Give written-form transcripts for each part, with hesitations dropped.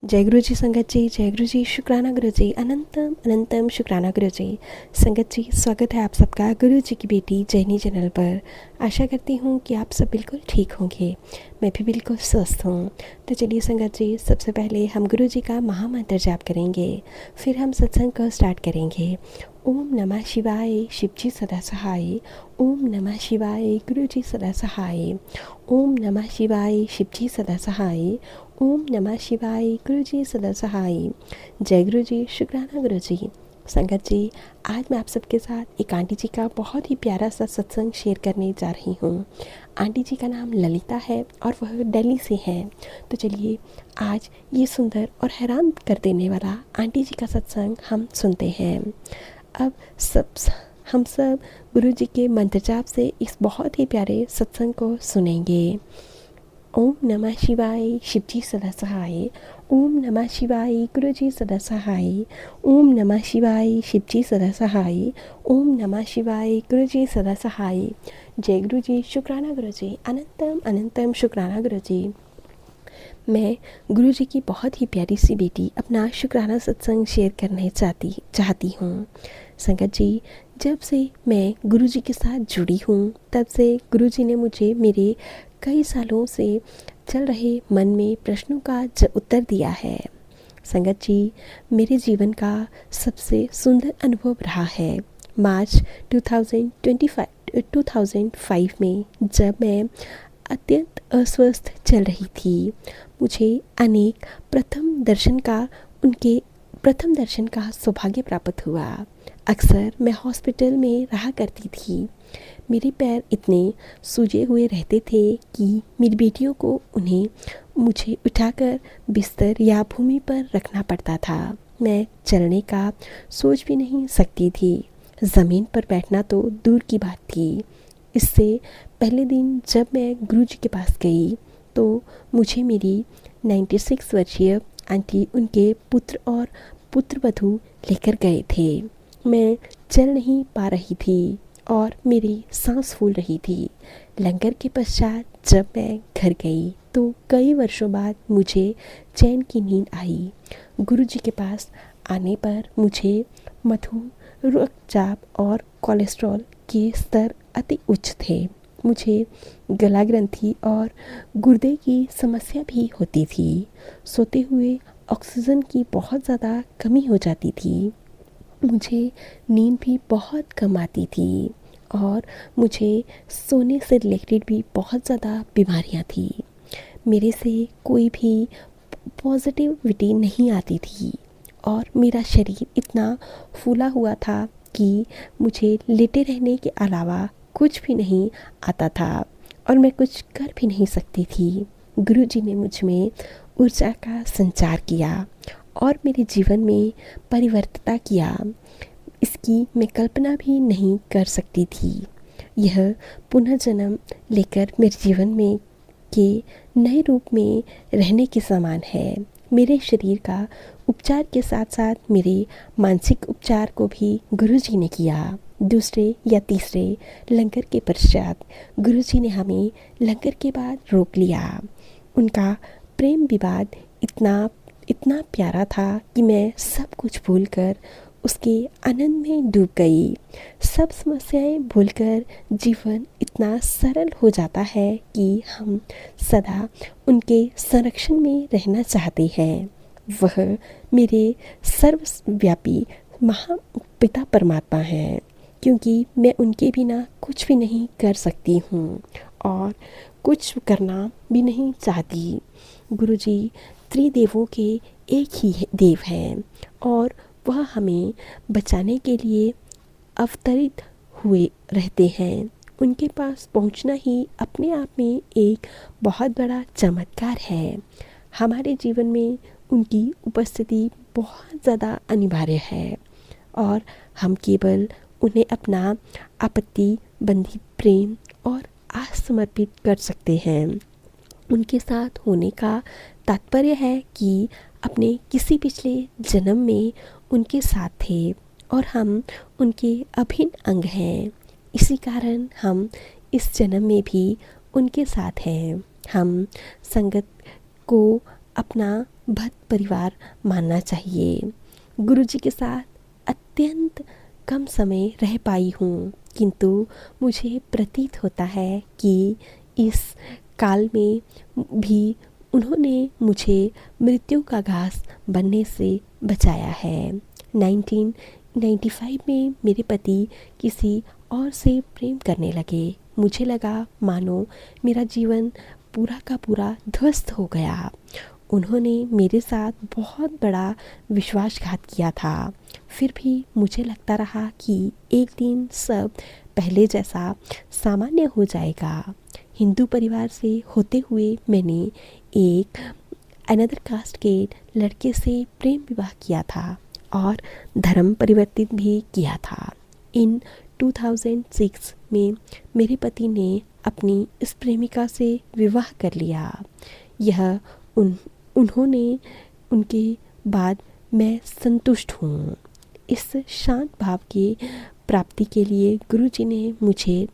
जय गुरु जी संगत जी, जय गुरु जी, शुक्राना गुरु जी, अनंतम अनंतम शुक्राना गुरु जी। संगत जी, स्वागत है आप सबका गुरु जी की बेटी जैनी चैनल पर। आशा करती हूँ कि आप सब बिल्कुल ठीक होंगे। मैं भी बिल्कुल स्वस्थ हूँ। तो चलिए संगत जी, सबसे पहले हम गुरु जी का महामंत्र जाप करेंगे, फिर हम सत्संग को स्टार्ट करेंगे। ओम नमः शिवाय, शिव जी सदा सहाय। ओम नमः शिवाय, गुरु जी सदा सहाय। ओम नमः शिवाय, शिव जी सदा सहाय। ओम नमः शिवाय, गुरु जी सदा सहाय। जय गुरु जी, शुक्राना गुरु जी। संगत जी, आज मैं आप सबके साथ एक आंटी जी का बहुत ही प्यारा सा सत्संग शेयर करने जा रही हूँ। आंटी जी का नाम ललिता है और वह दिल्ली से हैं। तो चलिए आज ये सुंदर और हैरान कर देने वाला आंटी जी का सत्संग हम सुनते हैं। अब हम सब गुरु जी के मंत्र जाप से इस बहुत ही प्यारे सत्संग को सुनेंगे। ओम नमः शिवाय, शिव जी सदा सहाय। ओम नमः शिवाय, गुरु जी सदा सहाय। ओम नमः शिवाय, शिव जी सदा सहाय। ओम नमः शिवाय, गुरु जी सदा सहाय। जय गुरु जी, शुक्राना गुरु जी, अनंतम अनंतम शुक्राना गुरु जी। मैं गुरु जी की बहुत ही प्यारी सी बेटी अपना शुक्राना सत्संग शेयर करना चाहती हूँ। संगत जी, जब से मैं गुरु जी के साथ जुड़ी हूँ तब से गुरु जी ने मुझे मेरे कई सालों से चल रहे मन में प्रश्नों का उत्तर दिया है। संगत जी, मेरे जीवन का सबसे सुंदर अनुभव रहा है मार्च 2005 में, जब मैं अत्यंत अस्वस्थ चल रही थी। मुझे अनेक प्रथम दर्शन का सौभाग्य प्राप्त हुआ। अक्सर मैं हॉस्पिटल में रहा करती थी। मेरे पैर इतने सूजे हुए रहते थे कि मेरी बेटियों को उन्हें मुझे उठाकर बिस्तर या भूमि पर रखना पड़ता था। मैं चलने का सोच भी नहीं सकती थी। ज़मीन पर बैठना तो दूर की बात थी। इससे पहले दिन जब मैं गुरुजी के पास गई तो मुझे मेरी 96 वर्षीय आंटी उनके पुत्र और पुत्रवधू लेकर गए थे। मैं चल नहीं पा रही थी और मेरी सांस फूल रही थी। लंगर के पश्चात जब मैं घर गई तो कई वर्षों बाद मुझे चैन की नींद आई। गुरुजी के पास आने पर मुझे मधुमेह, रक्तचाप और कोलेस्ट्रॉल के स्तर अति उच्च थे। मुझे गला ग्रंथि और गुर्दे की समस्या भी होती थी। सोते हुए ऑक्सीजन की बहुत ज़्यादा कमी हो जाती थी। मुझे नींद भी बहुत कम आती थी और मुझे सोने से रिलेटेड भी बहुत ज़्यादा बीमारियां थी। मेरे से कोई भी पॉजिटिविटी नहीं आती थी और मेरा शरीर इतना फूला हुआ था कि मुझे लेटे रहने के अलावा कुछ भी नहीं आता था और मैं कुछ कर भी नहीं सकती थी। गुरुजी ने मुझ में ऊर्जा का संचार किया और मेरे जीवन में परिवर्तन किया। इसकी मैं कल्पना भी नहीं कर सकती थी। यह पुनः जन्म लेकर मेरे जीवन में के नए रूप में रहने के समान है। मेरे शरीर का उपचार के साथ साथ मेरे मानसिक उपचार को भी गुरुजी ने किया। दूसरे या तीसरे लंगर के पश्चात गुरुजी ने हमें लंगर के बाद रोक लिया। उनका प्रेम विवाद इतना प्यारा था कि मैं सब कुछ भूलकर उसके आनंद में डूब गई। सब समस्याएं भूलकर जीवन इतना सरल हो जाता है कि हम सदा उनके संरक्षण में रहना चाहते हैं। वह मेरे सर्वव्यापी महापिता परमात्मा हैं, क्योंकि मैं उनके बिना कुछ भी नहीं कर सकती हूँ और कुछ करना भी नहीं चाहती। गुरुजी त्रिदेवों के एक ही देव हैं और वह हमें बचाने के लिए अवतरित हुए रहते हैं। उनके पास पहुंचना ही अपने आप में एक बहुत बड़ा चमत्कार है। हमारे जीवन में उनकी उपस्थिति बहुत ज़्यादा अनिवार्य है और हम केवल उन्हें अपना आपत्ति बंधी प्रेम और आस समर्पित कर सकते हैं। उनके साथ होने का तात्पर्य है कि अपने किसी पिछले जन्म में उनके साथ थे और हम उनके अभिन्न अंग हैं। इसी कारण हम इस जन्म में भी उनके साथ हैं। हम संगत को अपना भक्त परिवार मानना चाहिए। गुरुजी के साथ अत्यंत कम समय रह पाई हूँ, किंतु मुझे प्रतीत होता है कि इस काल में भी उन्होंने मुझे मृत्यु का घास बनने से बचाया है। 1995 में मेरे पति किसी और से प्रेम करने लगे। मुझे लगा मानो मेरा जीवन पूरा का पूरा ध्वस्त हो गया। उन्होंने मेरे साथ बहुत बड़ा विश्वासघात किया था। फिर भी मुझे लगता रहा कि एक दिन सब पहले जैसा सामान्य हो जाएगा। हिंदू परिवार से होते हुए मैंने एक अनदर कास्ट के लड़के से प्रेम विवाह किया था और धर्म परिवर्तित भी किया था। इन 2006 में मेरे पति ने अपनी इस प्रेमिका से विवाह कर लिया। यह उन्होंने उनके बाद मैं संतुष्ट हूँ। इस शांत भाव की प्राप्ति के लिए गुरुजी ने मुझे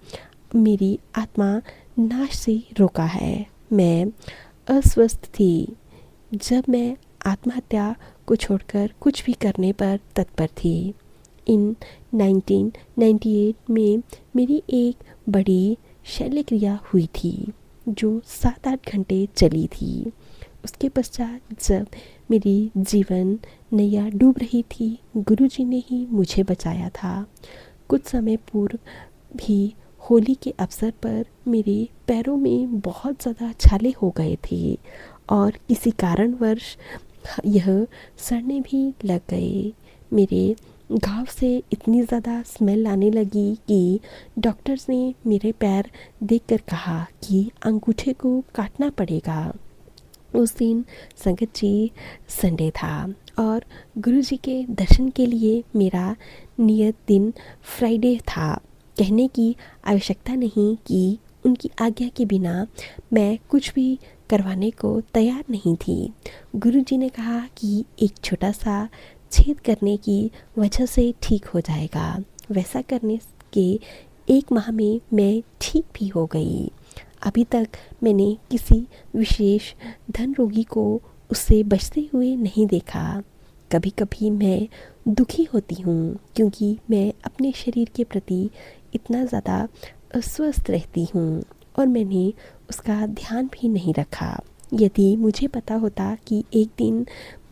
मेरी आत्मा नाश से रोका है। मैं अस्वस्थ थी जब मैं आत्महत्या को छोड़कर कुछ भी करने पर तत्पर थी। इन 1998 में मेरी एक बड़ी शल्य क्रिया हुई थी जो 7-8 घंटे चली थी। उसके पश्चात जब मेरी जीवन नैया डूब रही थी, गुरुजी ने ही मुझे बचाया था। कुछ समय पूर्व भी होली के अवसर पर मेरे पैरों में बहुत ज़्यादा छाले हो गए थे और किसी कारणवश यह सड़ने भी लग गए। मेरे घाव से इतनी ज़्यादा स्मेल आने लगी कि डॉक्टर्स ने मेरे पैर देखकर कहा कि अंगूठे को काटना पड़ेगा। उस दिन संगत जी संडे था और गुरुजी के दर्शन के लिए मेरा नियत दिन फ्राइडे था। कहने की आवश्यकता नहीं कि उनकी आज्ञा के बिना मैं कुछ भी करवाने को तैयार नहीं थी। गुरुजी ने कहा कि एक छोटा सा छेद करने की वजह से ठीक हो जाएगा। वैसा करने के 1 माह में मैं ठीक भी हो गई। अभी तक मैंने किसी विशेष धन रोगी को उससे बचते हुए नहीं देखा। कभी कभी मैं दुखी होती हूँ क्योंकि मैं अपने शरीर के प्रति इतना ज़्यादा अस्वस्थ रहती हूँ और मैंने उसका ध्यान भी नहीं रखा। यदि मुझे पता होता कि एक दिन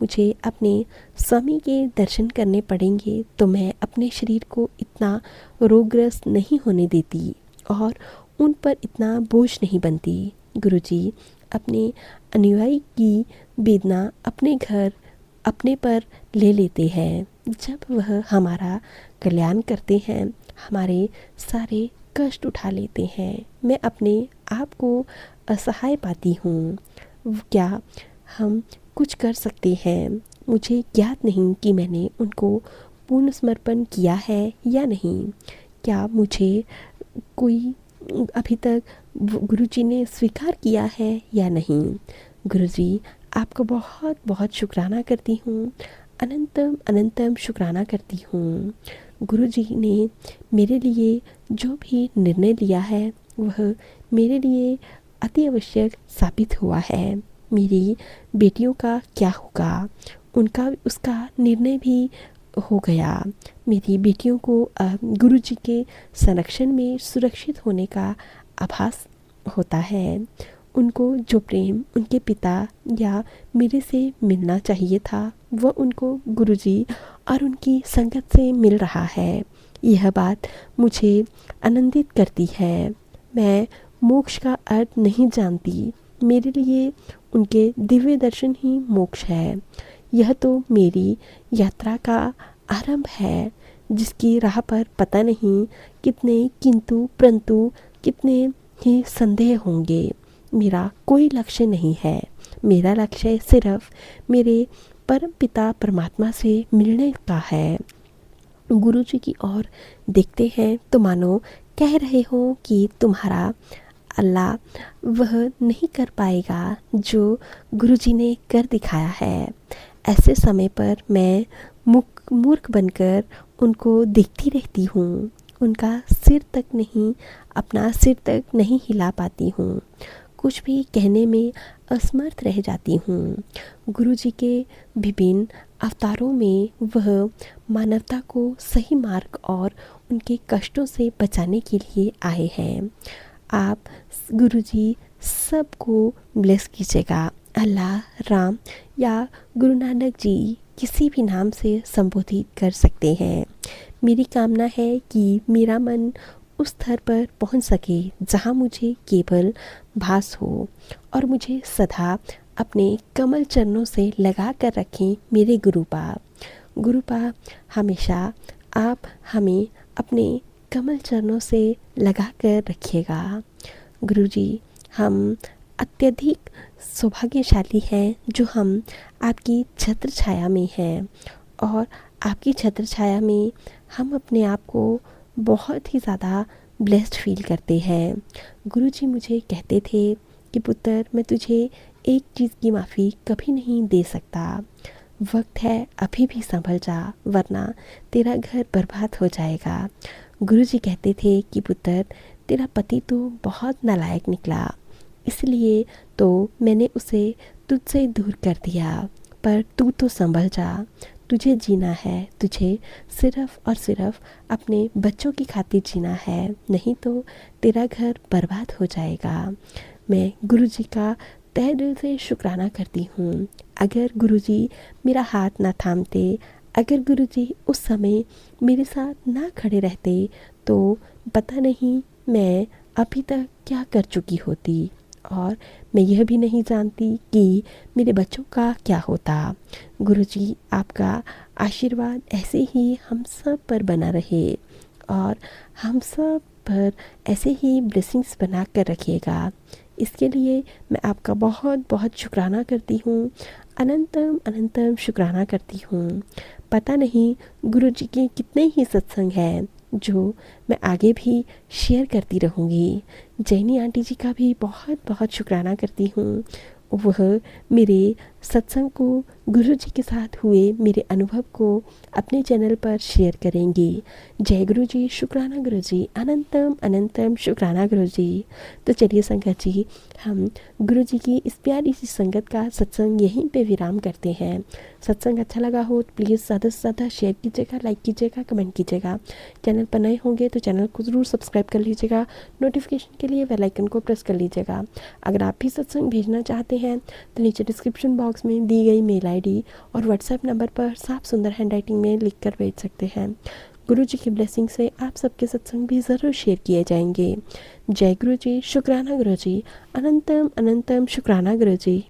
मुझे अपने स्वामी के दर्शन करने पड़ेंगे तो मैं अपने शरीर को इतना रोगग्रस्त नहीं होने देती और उन पर इतना बोझ नहीं बनती। गुरुजी अपने अनुयायी की वेदना अपने घर अपने पर ले लेते हैं। जब वह हमारा कल्याण करते हैं, हमारे सारे कष्ट उठा लेते हैं। मैं अपने आप को असहाय पाती हूँ। क्या हम कुछ कर सकते हैं? मुझे ज्ञात नहीं कि मैंने उनको पूर्ण समर्पण किया है या नहीं। क्या मुझे कोई अभी तक गुरुजी ने स्वीकार किया है या नहीं? गुरुजी आपको बहुत बहुत शुक्राना करती हूँ, अनंतम अनंतम शुक्राना करती हूँ। गुरुजी ने मेरे लिए जो भी निर्णय लिया है वह मेरे लिए अति आवश्यक साबित हुआ है। मेरी बेटियों का क्या होगा, उसका निर्णय भी हो गया। मेरी बेटियों को गुरुजी के संरक्षण में सुरक्षित होने का आभास होता है। उनको जो प्रेम उनके पिता या मेरे से मिलना चाहिए था वह उनको गुरुजी और उनकी संगत से मिल रहा है। यह बात मुझे आनंदित करती है। मैं मोक्ष का अर्थ नहीं जानती। मेरे लिए उनके दिव्य दर्शन ही मोक्ष है। यह तो मेरी यात्रा का आरंभ है जिसकी राह पर पता नहीं कितने किंतु परंतु कितने ही संदेह होंगे। मेरा कोई लक्ष्य नहीं है। मेरा लक्ष्य सिर्फ मेरे परम पिता परमात्मा से मिलने का है। गुरुजी की ओर देखते हैं तो मानो कह रहे हो कि तुम्हारा अल्लाह वह नहीं कर पाएगा जो गुरुजी ने कर दिखाया है। ऐसे समय पर मैं मूर्ख बनकर उनको देखती रहती हूँ। उनका सिर तक नहीं, अपना सिर तक नहीं हिला पाती हूँ। कुछ भी कहने में असमर्थ रह जाती हूँ। गुरुजी के विभिन्न अवतारों में वह मानवता को सही मार्ग और उनके कष्टों से बचाने के लिए आए हैं। आप गुरुजी सबको ब्लेस कीजिएगा। अल्लाह, राम या गुरु नानक जी किसी भी नाम से संबोधित कर सकते हैं। मेरी कामना है कि मेरा मन उस स्तर पर पहुंच सके जहां मुझे केवल भास हो और मुझे सदा अपने कमल चरणों से लगा कर रखें मेरे गुरुपा। गुरुपा, हमेशा आप हमें अपने कमल चरणों से लगा कर रखिएगा। गुरुजी, हम अत्यधिक सौभाग्यशाली हैं जो हम आपकी छत्र छाया में हैं और आपकी छत्र छाया में हम अपने आप को बहुत ही ज़्यादा ब्लेस्ड फील करते हैं। गुरुजी मुझे कहते थे कि पुत्र, मैं तुझे एक चीज़ की माफ़ी कभी नहीं दे सकता। वक्त है, अभी भी संभल जा, वरना तेरा घर बर्बाद हो जाएगा। गुरुजी कहते थे कि पुत्र, तेरा पति तो बहुत नालायक निकला, इसलिए तो मैंने उसे तुझसे दूर कर दिया, पर तू तो संभल जा। तुझे जीना है, तुझे सिर्फ और सिर्फ अपने बच्चों की खातिर जीना है, नहीं तो तेरा घर बर्बाद हो जाएगा। मैं गुरुजी का तहे दिल से शुक्राना करती हूँ। अगर गुरुजी मेरा हाथ ना थामते, अगर गुरुजी उस समय मेरे साथ ना खड़े रहते, तो पता नहीं मैं अभी तक क्या कर चुकी होती और मैं यह भी नहीं जानती कि मेरे बच्चों का क्या होता। गुरुजी, आपका आशीर्वाद ऐसे ही हम सब पर बना रहे और हम सब पर ऐसे ही ब्लेसिंग्स बना कर रखिएगा। इसके लिए मैं आपका बहुत बहुत शुक्राना करती हूँ, अनंतम अनंतम शुक्राना करती हूँ। पता नहीं गुरुजी के कितने ही सत्संग हैं जो मैं आगे भी शेयर करती रहूँगी। जैनी आंटी जी का भी बहुत बहुत शुक्राना करती हूँ। वह मेरे सत्संग को गुरुजी के साथ हुए मेरे अनुभव को अपने चैनल पर शेयर करेंगी। जय गुरुजी, शुक्राना गुरुजी, अनंतम अनंतम शुक्राना गुरुजी। तो चलिए संगत जी, हम गुरुजी की इस प्यारी सी संगत का सत्संग यहीं पे विराम करते हैं। सत्संग अच्छा लगा हो तो प्लीज़ ज़्यादा से ज़्यादा शेयर कीजिएगा, लाइक कीजिएगा, कमेंट कीजिएगा। चैनल पर नए होंगे तो चैनल को ज़रूर सब्सक्राइब कर लीजिएगा। नोटिफिकेशन के लिए बेल आइकन को प्रेस कर लीजिएगा। अगर आप भी सत्संग भेजना चाहते हैं तो नीचे डिस्क्रिप्शन बॉक्स में दी गई मेल आईडी और व्हाट्सएप नंबर पर साफ सुंदर हैंडराइटिंग में लिखकर भेज सकते हैं। गुरुजी की ब्लेसिंग से आप सबके सत्संग भी ज़रूर शेयर किए जाएंगे। जय गुरुजी, शुक्राना गुरुजी, अनंतम अनंतम शुक्राना गुरुजी।